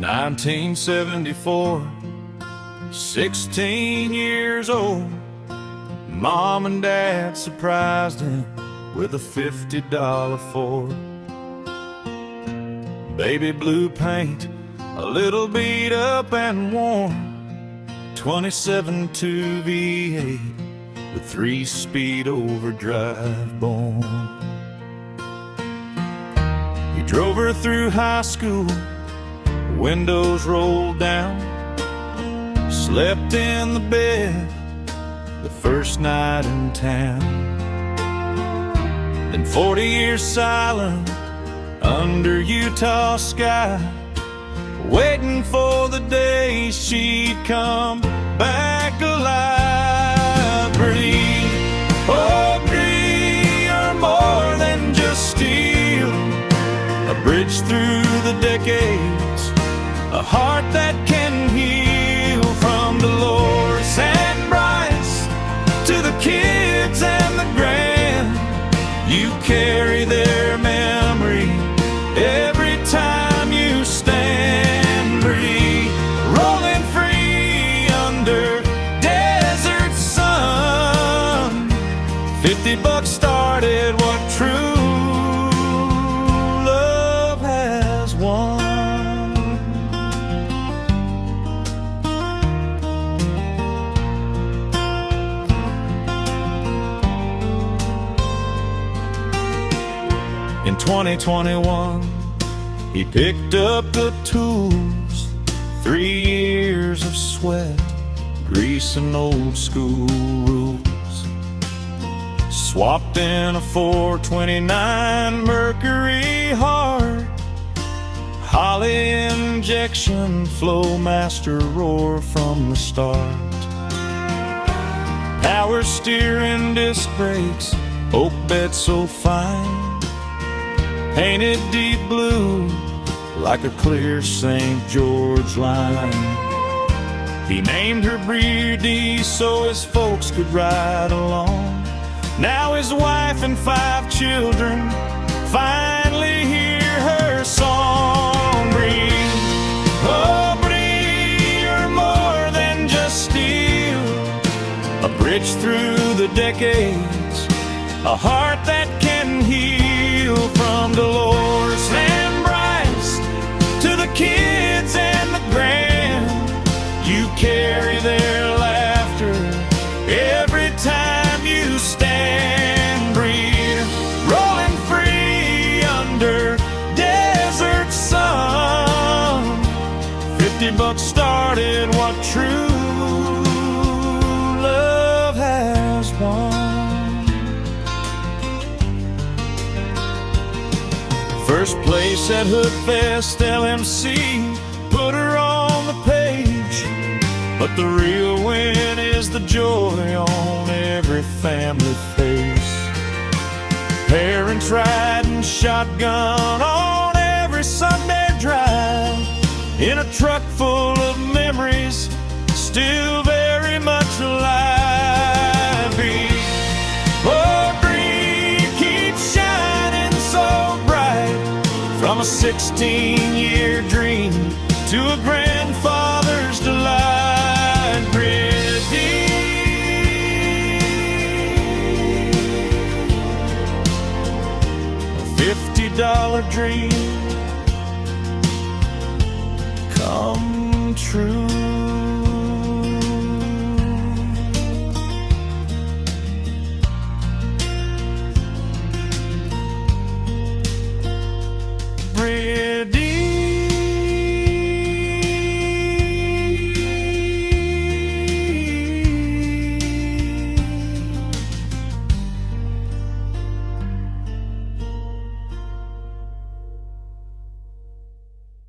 1974, 16 years old. Mom and Dad surprised him with a $50 Ford. Baby blue paint, a little beat up and worn, 27.2 V8 with 3-speed overdrive born. He drove her through high school, windows rolled down, slept in the bed the first night in town. Then 40 years silent under Utah sky, waiting for the day she'd come back alive. BrDee, oh BrDee, you're more than just steel, a bridge through the decades, a heart that can heal. From Delores and Bryce to the kids and the grand, you carry their memory every time you stand. BrDee, rolling free under desert sun, $50 started what true love has won. In 2021, he picked up the tools, 3 years of sweat, grease and old school rules. Swapped in a 429 Mercury heart, Holly injection, flow master roar from the start. Power steering, disc brakes, oak bed so fine, painted deep blue like a clear St. George line. He named her BrDee so his folks could ride along. Now his wife and 5 children finally hear her song. BrDee, oh BrDee, you're more than just steel, a bridge through the decades, a heart that can heal. From Delores and Bryce to the kids and the grand, you carry their laughter every time you stand. BrDee, rolling free under desert sun, $50 started what true love has won. First place at Hood Fest LMC put her on the page, but the real win is the joy on every family face. Parent riding shotgun on every Sunday drive, in a truck full of memories, still very much alive. Oh, BrDee, keep shining so bright, from a 16-year dream to a grandfather's delight. BrDee, a $50 dream come true.